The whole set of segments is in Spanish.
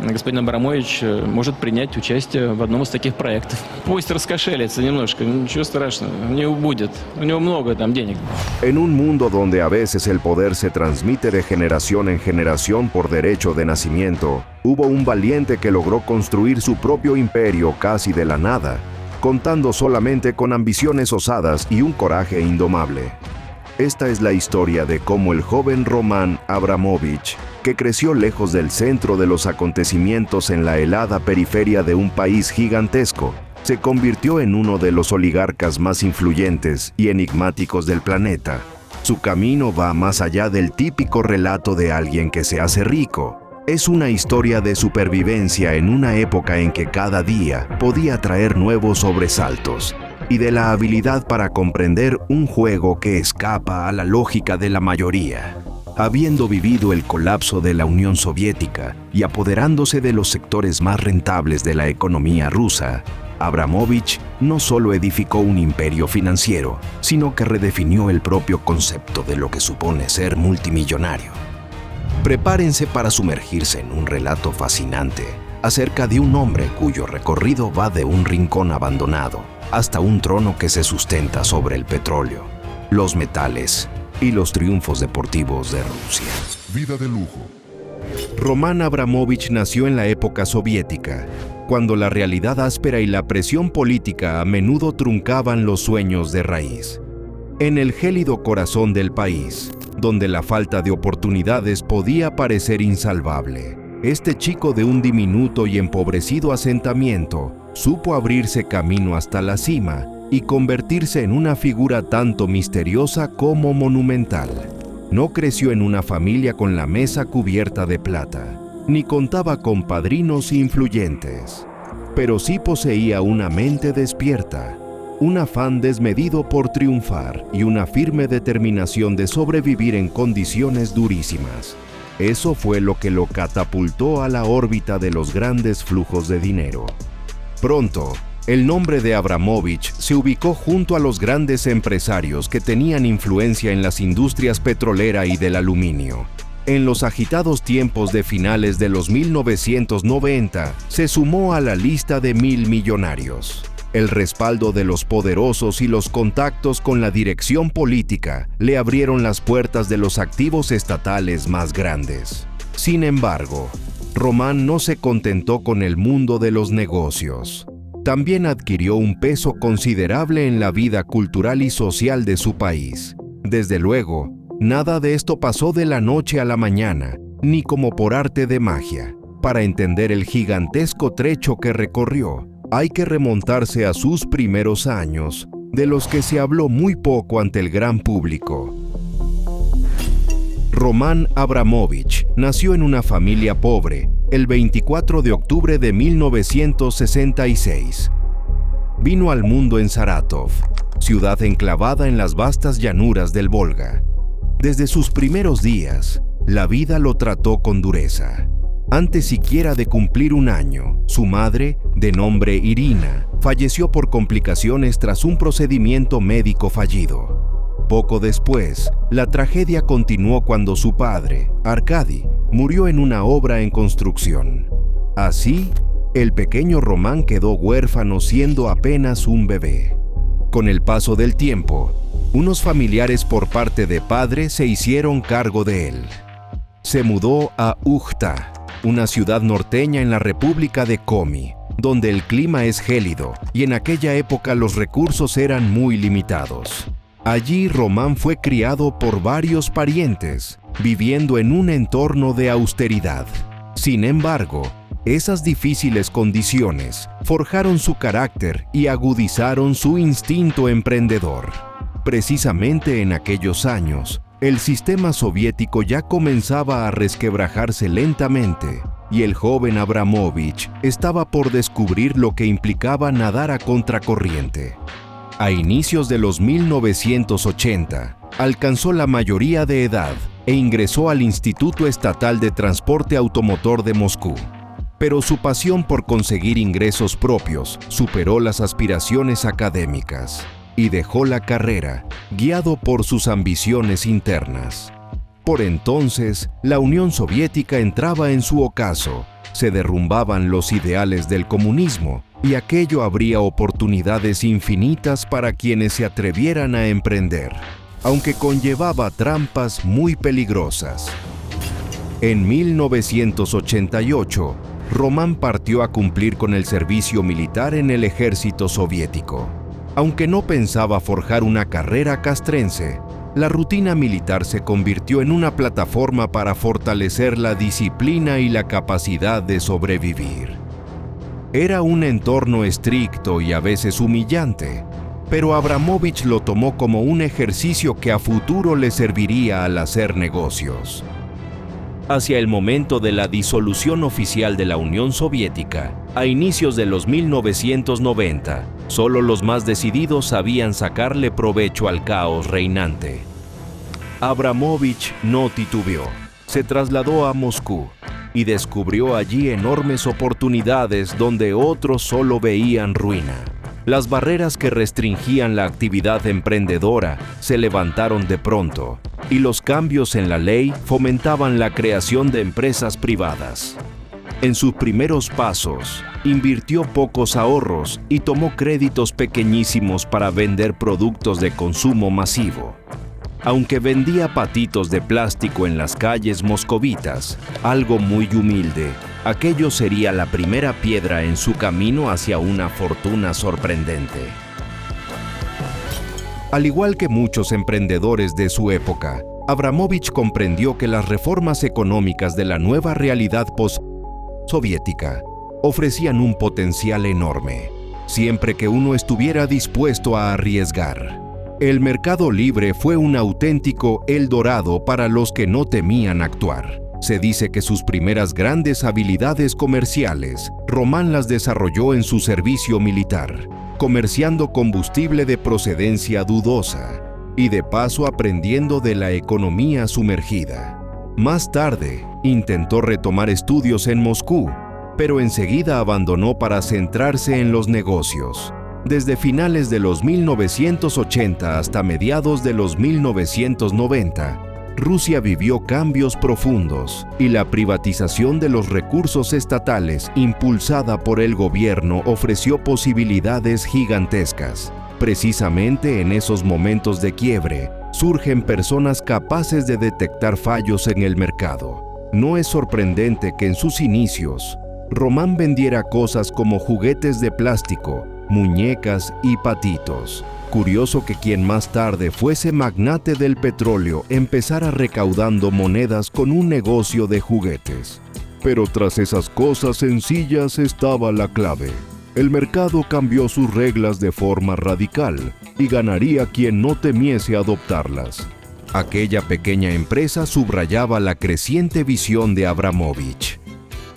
господин Абрамович может принять участие в одном из таких проектов. Пусть раскошелится немножко, ничего страшного, у него будет, у него много там денег. En un mundo donde a veces el poder se transmite de generación en generación por derecho de nacimiento, hubo un valiente que logró construir su propio imperio casi de la nada, contando solamente con ambiciones osadas y un coraje indomable. Esta es la historia de cómo el joven Roman Abramovich, que creció lejos del centro de los acontecimientos en la helada periferia de un país gigantesco, se convirtió en uno de los oligarcas más influyentes y enigmáticos del planeta. Su camino va más allá del típico relato de alguien que se hace rico. Es una historia de supervivencia en una época en que cada día podía traer nuevos sobresaltos, y de la habilidad para comprender un juego que escapa a la lógica de la mayoría. Habiendo vivido el colapso de la Unión Soviética y apoderándose de los sectores más rentables de la economía rusa, Abramovich no solo edificó un imperio financiero, sino que redefinió el propio concepto de lo que supone ser multimillonario. Prepárense para sumergirse en un relato fascinante acerca de un hombre cuyo recorrido va de un rincón abandonado hasta un trono que se sustenta sobre el petróleo, los metales y los triunfos deportivos de Rusia. Vida de lujo. Roman Abramovich nació en la época soviética, cuando la realidad áspera y la presión política a menudo truncaban los sueños de raíz. En el gélido corazón del país, donde la falta de oportunidades podía parecer insalvable, este chico de un diminuto y empobrecido asentamiento supo abrirse camino hasta la cima y convertirse en una figura tanto misteriosa como monumental. No creció en una familia con la mesa cubierta de plata, ni contaba con padrinos influyentes, pero sí poseía una mente despierta, un afán desmedido por triunfar y una firme determinación de sobrevivir en condiciones durísimas. Eso fue lo que lo catapultó a la órbita de los grandes flujos de dinero. Pronto, el nombre de Abramovich se ubicó junto a los grandes empresarios que tenían influencia en las industrias petrolera y del aluminio. En los agitados tiempos de finales de los 1990, se sumó a la lista de 1000 millonarios. El respaldo de los poderosos y los contactos con la dirección política le abrieron las puertas de los activos estatales más grandes. Sin embargo, Roman no se contentó con el mundo de los negocios. También adquirió un peso considerable en la vida cultural y social de su país. Desde luego, nada de esto pasó de la noche a la mañana, ni como por arte de magia. Para entender el gigantesco trecho que recorrió, hay que remontarse a sus primeros años, de los que se habló muy poco ante el gran público. Roman Abramovich nació en una familia pobre el 24 de octubre de 1966. Vino al mundo en Saratov, ciudad enclavada en las vastas llanuras del Volga. Desde sus primeros días, la vida lo trató con dureza. Antes siquiera de cumplir un año, su madre, de nombre Irina, falleció por complicaciones tras un procedimiento médico fallido. Poco después, la tragedia continuó cuando su padre, Arkady, murió en una obra en construcción. Así, el pequeño Roman quedó huérfano siendo apenas un bebé. Con el paso del tiempo, unos familiares por parte de padre se hicieron cargo de él. Se mudó a Ukhta, una ciudad norteña en la República de Komi, donde el clima es gélido y en aquella época los recursos eran muy limitados. Allí Roman fue criado por varios parientes, viviendo en un entorno de austeridad. Sin embargo, esas difíciles condiciones forjaron su carácter y agudizaron su instinto emprendedor. Precisamente en aquellos años, el sistema soviético ya comenzaba a resquebrajarse lentamente, y el joven Abramovich estaba por descubrir lo que implicaba nadar a contracorriente. A inicios de los 1980, alcanzó la mayoría de edad e ingresó al Instituto Estatal de Transporte Automotor de Moscú. Pero su pasión por conseguir ingresos propios superó las aspiraciones académicas y dejó la carrera, guiado por sus ambiciones internas. Por entonces, la Unión Soviética entraba en su ocaso se derrumbaban los ideales del comunismo y aquello abría oportunidades infinitas para quienes se atrevieran a emprender, aunque conllevaba trampas muy peligrosas. En 1988, Román partió a cumplir con el servicio militar en el ejército soviético. Aunque no pensaba forjar una carrera castrense, la rutina militar se convirtió en una plataforma para fortalecer la disciplina y la capacidad de sobrevivir. Era un entorno estricto y a veces humillante, pero Abramovich lo tomó como un ejercicio que a futuro le serviría al hacer negocios. Hacia el momento de la disolución oficial de la Unión Soviética, a inicios de los 1990, solo los más decididos sabían sacarle provecho al caos reinante. Abramovich no titubeó, se trasladó a Moscú y descubrió allí enormes oportunidades donde otros solo veían ruina. Las barreras que restringían la actividad emprendedora se levantaron de pronto, y los cambios en la ley fomentaban la creación de empresas privadas. En sus primeros pasos, invirtió pocos ahorros y tomó créditos pequeñísimos para vender productos de consumo masivo. Aunque vendía patitos de plástico en las calles moscovitas, algo muy humilde, aquello sería la primera piedra en su camino hacia una fortuna sorprendente. Al igual que muchos emprendedores de su época, Abramovich comprendió que las reformas económicas de la nueva realidad post-soviética ofrecían un potencial enorme, siempre que uno estuviera dispuesto a arriesgar. El mercado libre fue un auténtico Eldorado para los que no temían actuar. Se dice que sus primeras grandes habilidades comerciales, Román las desarrolló en su servicio militar, comerciando combustible de procedencia dudosa y de paso aprendiendo de la economía sumergida. Más tarde, intentó retomar estudios en Moscú, pero enseguida abandonó para centrarse en los negocios. Desde finales de los 1980 hasta mediados de los 1990, Rusia vivió cambios profundos y la privatización de los recursos estatales impulsada por el gobierno ofreció posibilidades gigantescas. Precisamente en esos momentos de quiebre, surgen personas capaces de detectar fallos en el mercado. No es sorprendente que en sus inicios, Román vendiera cosas como juguetes de plástico, muñecas y patitos. Curioso que quien más tarde fuese magnate del petróleo empezara recaudando monedas con un negocio de juguetes. Pero tras esas cosas sencillas estaba la clave. El mercado cambió sus reglas de forma radical y ganaría quien no temiese adoptarlas. Aquella pequeña empresa subrayaba la creciente visión de Abramovich.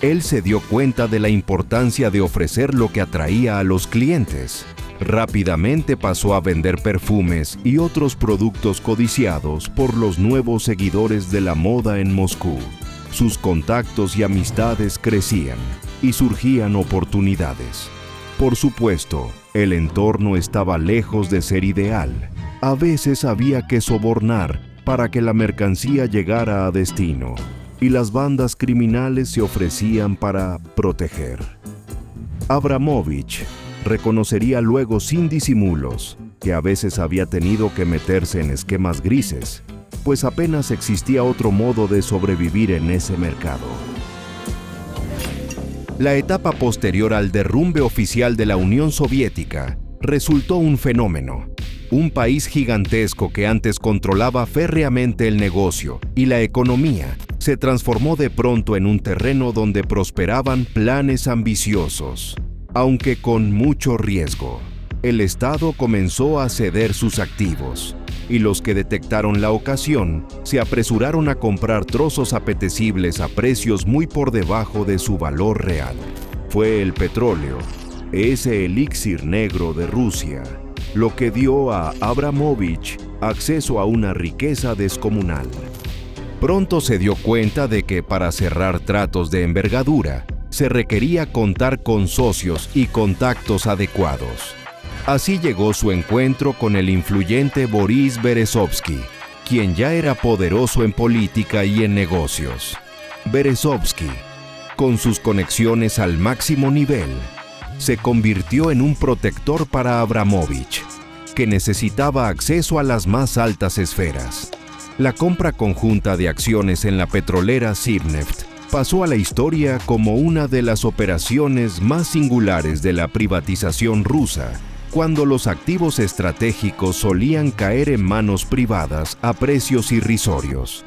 Él se dio cuenta de la importancia de ofrecer lo que atraía a los clientes. Rápidamente pasó a vender perfumes y otros productos codiciados por los nuevos seguidores de la moda en Moscú. Sus contactos y amistades crecían y surgían oportunidades. Por supuesto, el entorno estaba lejos de ser ideal. A veces había que sobornar para que la mercancía llegara a destino, y las bandas criminales se ofrecían para proteger. Abramovich reconocería luego sin disimulos que a veces había tenido que meterse en esquemas grises, pues apenas existía otro modo de sobrevivir en ese mercado. La etapa posterior al derrumbe oficial de la Unión Soviética resultó un fenómeno. Un país gigantesco que antes controlaba férreamente el negocio y la economía se transformó de pronto en un terreno donde prosperaban planes ambiciosos, aunque con mucho riesgo. El Estado comenzó a ceder sus activos, y los que detectaron la ocasión se apresuraron a comprar trozos apetecibles a precios muy por debajo de su valor real. Fue el petróleo, ese elixir negro de Rusia, lo que dio a Abramovich acceso a una riqueza descomunal. Pronto se dio cuenta de que para cerrar tratos de envergadura se requería contar con socios y contactos adecuados. Así llegó su encuentro con el influyente Boris Berezovsky, quien ya era poderoso en política y en negocios. Berezovsky Con sus conexiones al máximo nivel, se convirtió en un protector para Abramovich, que necesitaba acceso a las más altas esferas. La compra conjunta de acciones en la petrolera Sibneft pasó a la historia como una de las operaciones más singulares de la privatización rusa, cuando los activos estratégicos solían caer en manos privadas a precios irrisorios.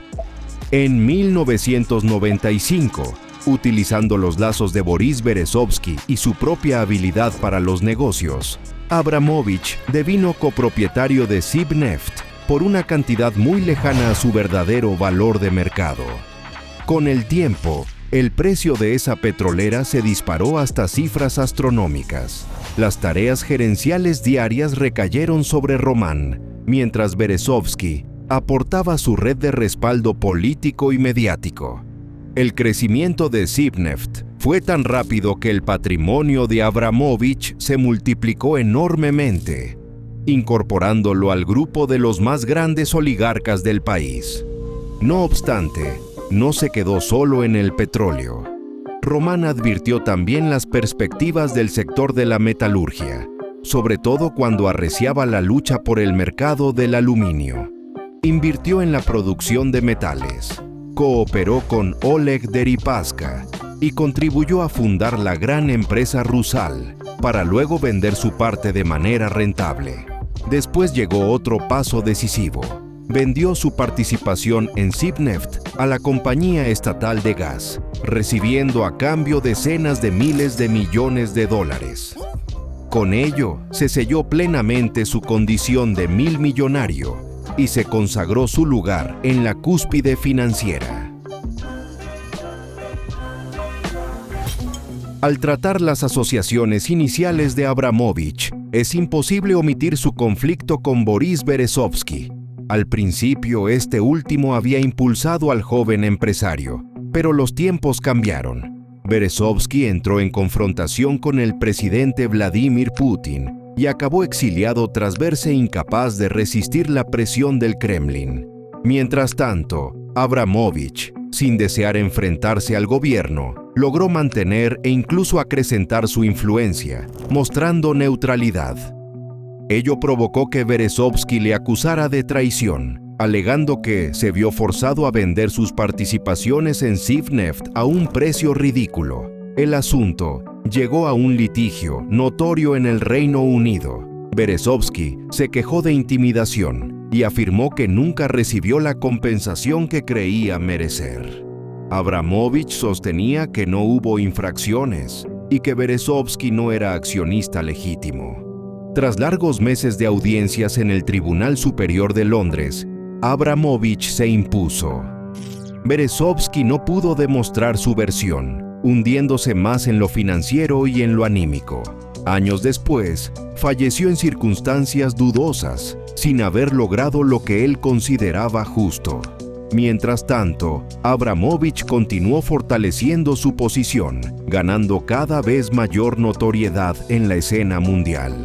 En 1995, utilizando los lazos de Boris Berezovsky y su propia habilidad para los negocios, Abramovich devino copropietario de Sibneft por una cantidad muy lejana a su verdadero valor de mercado. Con el tiempo, el precio de esa petrolera se disparó hasta cifras astronómicas. Las tareas gerenciales diarias recayeron sobre Roman, mientras Berezovsky aportaba su red de respaldo político y mediático. El crecimiento de Sibneft fue tan rápido que el patrimonio de Abramovich se multiplicó enormemente, incorporándolo al grupo de los más grandes oligarcas del país. No obstante, no se quedó solo en el petróleo. Roman advirtió también las perspectivas del sector de la metalurgia, sobre todo cuando arreciaba la lucha por el mercado del aluminio. Invirtió en la producción de metales, cooperó con Oleg Deripaska y contribuyó a fundar la gran empresa Rusal, para luego vender su parte de manera rentable. Después llegó otro paso decisivo. Vendió su participación en Sibneft a la compañía estatal de gas, recibiendo a cambio decenas de miles de millones de dólares. Con ello, se selló plenamente su condición de milmillonario y se consagró su lugar en la cúspide financiera. Al tratar las asociaciones iniciales de Abramovich, es imposible omitir su conflicto con Boris Berezovsky. Al principio, este último había impulsado al joven empresario, pero los tiempos cambiaron. Berezovsky entró en confrontación con el presidente Vladimir Putin y acabó exiliado tras verse incapaz de resistir la presión del Kremlin. Mientras tanto, Abramovich, sin desear enfrentarse al gobierno, logró mantener e incluso acrecentar su influencia, mostrando neutralidad. Ello provocó que Berezovsky le acusara de traición, alegando que se vio forzado a vender sus participaciones en Sibneft a un precio ridículo. El asunto llegó a un litigio notorio en el Reino Unido. Berezovsky se quejó de intimidación y afirmó que nunca recibió la compensación que creía merecer. Abramovich sostenía que no hubo infracciones y que Berezovsky no era accionista legítimo. Tras largos meses de audiencias en el Tribunal Superior de Londres, Abramovich se impuso. Berezovsky no pudo demostrar su versión, hundiéndose más en lo financiero y en lo anímico. Años después, falleció en circunstancias dudosas, sin haber logrado lo que él consideraba justo. Mientras tanto, Abramovich continuó fortaleciendo su posición, ganando cada vez mayor notoriedad en la escena mundial.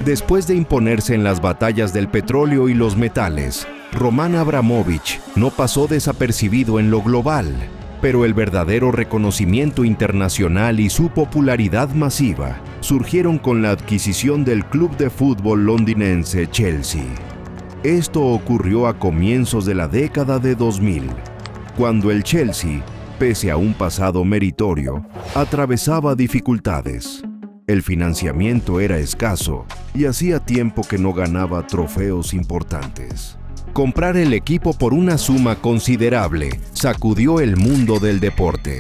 Después de imponerse en las batallas del petróleo y los metales, Roman Abramovich no pasó desapercibido en lo global, pero el verdadero reconocimiento internacional y su popularidad masiva surgieron con la adquisición del club de fútbol londinense Chelsea. Esto ocurrió a comienzos de la década de 2000, cuando el Chelsea, pese a un pasado meritorio, atravesaba dificultades. El financiamiento era escaso y hacía tiempo que no ganaba trofeos importantes. Comprar el equipo por una suma considerable sacudió el mundo del deporte.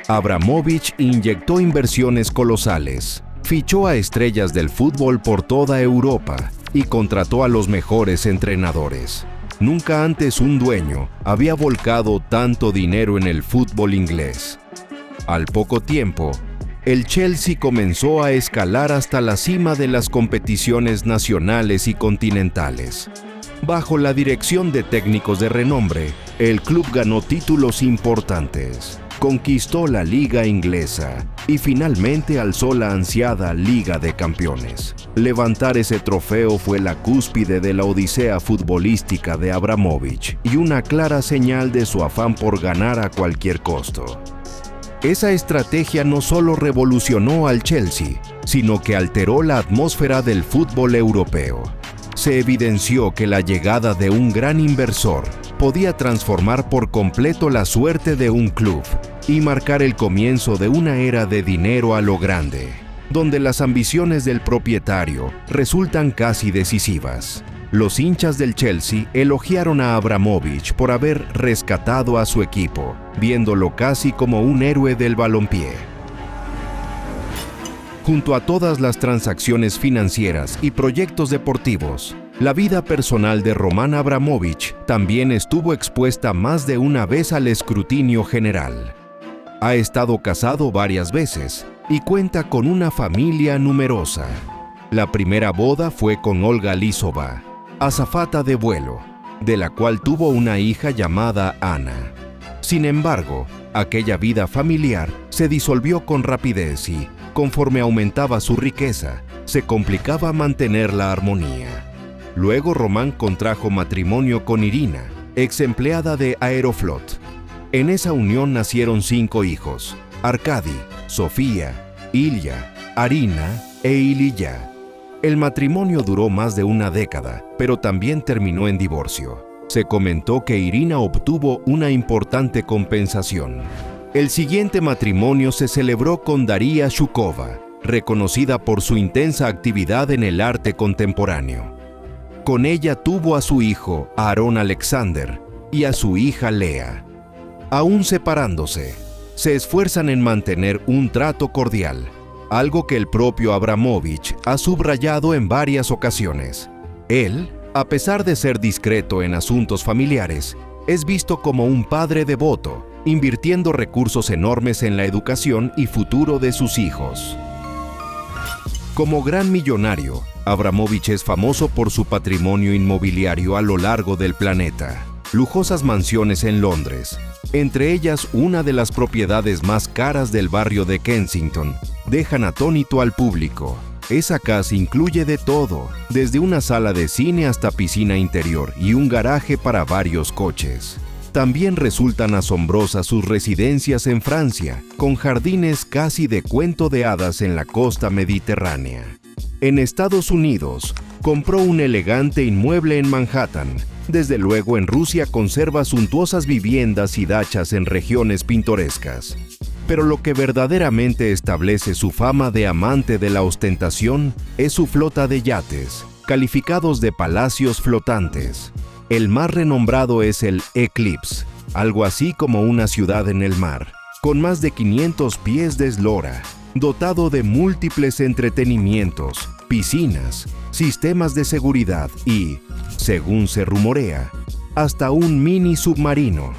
Abramovich inyectó inversiones colosales, fichó a estrellas del fútbol por toda Europa y contrató a los mejores entrenadores. Nunca antes un dueño había volcado tanto dinero en el fútbol inglés. Al poco tiempo, el Chelsea comenzó a escalar hasta la cima de las competiciones nacionales y continentales. Bajo la dirección de técnicos de renombre, el club ganó títulos importantes. conquistó la Liga Inglesa y finalmente alzó la ansiada Liga de Campeones. Levantar ese trofeo fue la cúspide de la odisea futbolística de Abramovich y una clara señal de su afán por ganar a cualquier costo. Esa estrategia no solo revolucionó al Chelsea, sino que alteró la atmósfera del fútbol europeo. Se evidenció que la llegada de un gran inversor podía transformar por completo la suerte de un club y marcar el comienzo de una era de dinero a lo grande, donde las ambiciones del propietario resultan casi decisivas. Los hinchas del Chelsea elogiaron a Abramovich por haber rescatado a su equipo, viéndolo casi como un héroe del balompié. Junto a todas las transacciones financieras y proyectos deportivos, la vida personal de Roman Abramovich también estuvo expuesta más de una vez al escrutinio general. Ha estado casado varias veces y cuenta con una familia numerosa. La primera boda fue con Olga Lisova, azafata de vuelo, de la cual tuvo una hija llamada Ana. Sin embargo, aquella vida familiar se disolvió con rapidez y, conforme aumentaba su riqueza, se complicaba mantener la armonía. Luego Roman contrajo matrimonio con Irina, ex empleada de Aeroflot. En esa unión nacieron 5 hijos: Arkady, Sofía, Ilya, Arina e Ilya. El matrimonio duró más de una década, pero también terminó en divorcio. Se comentó que Irina obtuvo una importante compensación. El siguiente matrimonio se celebró con Daria Shukova, reconocida por su intensa actividad en el arte contemporáneo. Con ella tuvo a su hijo, Aaron Alexander, y a su hija Lea. Aún separándose, se esfuerzan en mantener un trato cordial, algo que el propio Abramovich ha subrayado en varias ocasiones. Él, a pesar de ser discreto en asuntos familiares, es visto como un padre devoto, invirtiendo recursos enormes en la educación y futuro de sus hijos. Como gran millonario, Abramovich es famoso por su patrimonio inmobiliario a lo largo del planeta. Lujosas mansiones en Londres, entre ellas una de las propiedades más caras del barrio de Kensington, dejan atónito al público. Esa casa incluye de todo, desde una sala de cine hasta piscina interior y un garaje para varios coches. También resultan asombrosas sus residencias en Francia, con jardines casi de cuento de hadas en la costa mediterránea. En Estados Unidos, compró un elegante inmueble en Manhattan. Desde luego, en Rusia conserva suntuosas viviendas y dachas en regiones pintorescas. Pero lo que verdaderamente establece su fama de amante de la ostentación es su flota de yates, calificados de palacios flotantes. El más renombrado es el Eclipse, algo así como una ciudad en el mar, con más de 500 pies de eslora, dotado de múltiples entretenimientos, piscinas, sistemas de seguridad y, según se rumorea, hasta un mini submarino.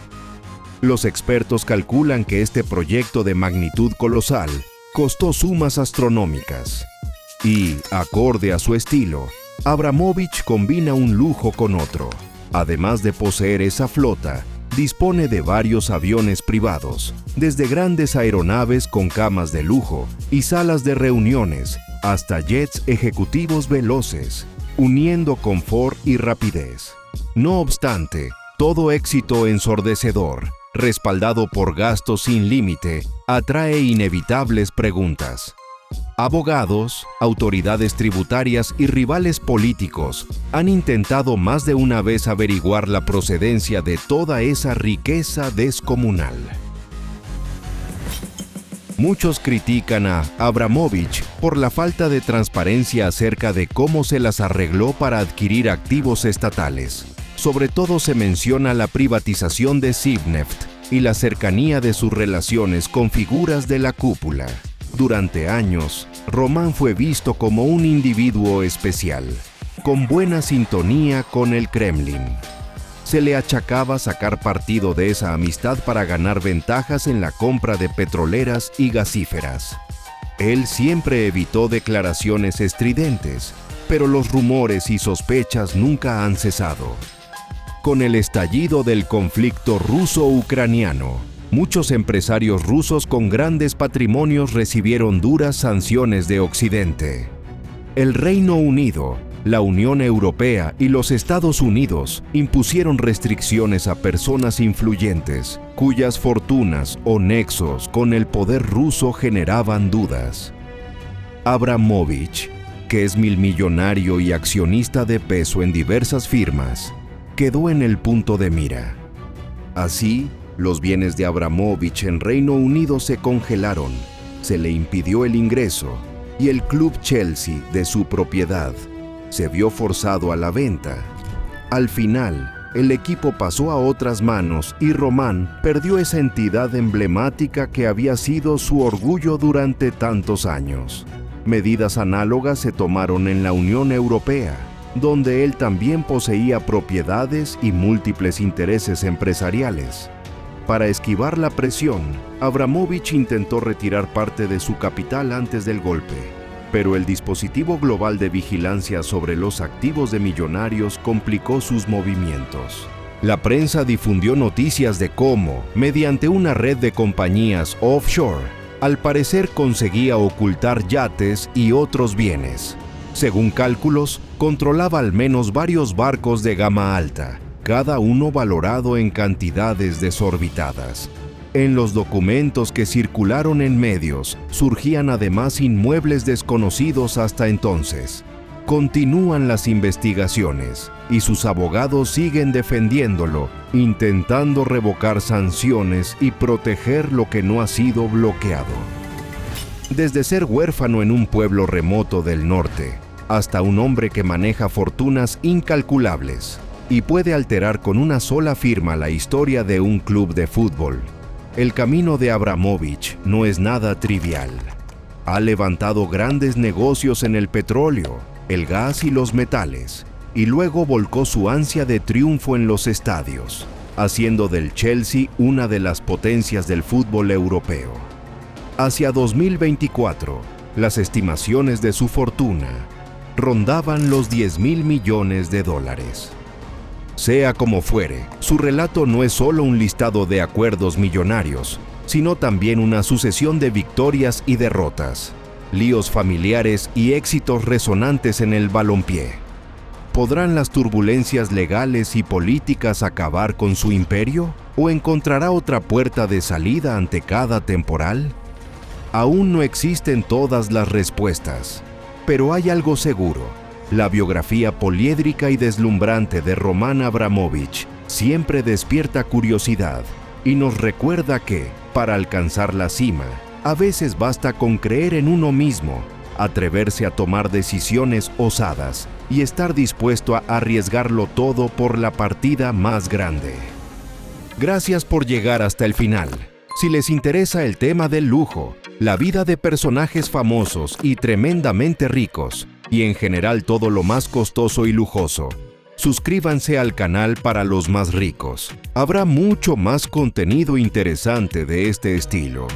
Los expertos calculan que este proyecto de magnitud colosal costó sumas astronómicas. Y, acorde a su estilo, Abramovich combina un lujo con otro. Además de poseer esa flota, dispone de varios aviones privados, desde grandes aeronaves con camas de lujo y salas de reuniones, hasta jets ejecutivos veloces, uniendo confort y rapidez. No obstante, todo éxito ensordecedor, respaldado por gastos sin límite, atrae inevitables preguntas. Abogados, autoridades tributarias y rivales políticos han intentado más de una vez averiguar la procedencia de toda esa riqueza descomunal. Muchos critican a Abramovich por la falta de transparencia acerca de cómo se las arregló para adquirir activos estatales. Sobre todo se menciona la privatización de Sibneft y la cercanía de sus relaciones con figuras de la cúpula. Durante años, Roman fue visto como un individuo especial, con buena sintonía con el Kremlin. Se le achacaba sacar partido de esa amistad para ganar ventajas en la compra de petroleras y gasíferas. Él siempre evitó declaraciones estridentes, pero los rumores y sospechas nunca han cesado. Con el estallido del conflicto ruso-ucraniano, muchos empresarios rusos con grandes patrimonios recibieron duras sanciones de Occidente. El Reino Unido, la Unión Europea y los Estados Unidos impusieron restricciones a personas influyentes, cuyas fortunas o nexos con el poder ruso generaban dudas. Abramovich, que es millonario y accionista de peso en diversas firmas, quedó en el punto de mira. Así, los bienes de Abramovich en Reino Unido se congelaron, se le impidió el ingreso y el club Chelsea de su propiedad se vio forzado a la venta. Al final, el equipo pasó a otras manos y Román perdió esa entidad emblemática que había sido su orgullo durante tantos años. Medidas análogas se tomaron en la Unión Europea, donde él también poseía propiedades y múltiples intereses empresariales. Para esquivar la presión, Abramovich intentó retirar parte de su capital antes del golpe, pero el dispositivo global de vigilancia sobre los activos de millonarios complicó sus movimientos. La prensa difundió noticias de cómo, mediante una red de compañías offshore, al parecer conseguía ocultar yates y otros bienes. Según cálculos, controlaba al menos varios barcos de gama alta, cada uno valorado en cantidades desorbitadas. En los documentos que circularon en medios, surgían además inmuebles desconocidos hasta entonces. Continúan las investigaciones y sus abogados siguen defendiéndolo, intentando revocar sanciones y proteger lo que no ha sido bloqueado. Desde ser huérfano en un pueblo remoto del norte, hasta un hombre que maneja fortunas incalculables y puede alterar con una sola firma la historia de un club de fútbol, el camino de Abramovich no es nada trivial. Ha levantado grandes negocios en el petróleo, el gas y los metales, y luego volcó su ansia de triunfo en los estadios, haciendo del Chelsea una de las potencias del fútbol europeo. Hacia 2024, las estimaciones de su fortuna rondaban los 10.000 millones de dólares. Sea como fuere, su relato no es solo un listado de acuerdos millonarios, sino también una sucesión de victorias y derrotas, líos familiares y éxitos resonantes en el balompié. ¿Podrán las turbulencias legales y políticas acabar con su imperio? ¿O encontrará otra puerta de salida ante cada temporal? Aún no existen todas las respuestas, pero hay algo seguro. La biografía poliédrica y deslumbrante de Roman Abramovich siempre despierta curiosidad y nos recuerda que, para alcanzar la cima, a veces basta con creer en uno mismo, atreverse a tomar decisiones osadas y estar dispuesto a arriesgarlo todo por la partida más grande. Gracias por llegar hasta el final. Si les interesa el tema del lujo, la vida de personajes famosos y tremendamente ricos, y en general todo lo más costoso y lujoso, suscríbanse al canal para los más ricos. Habrá mucho más contenido interesante de este estilo.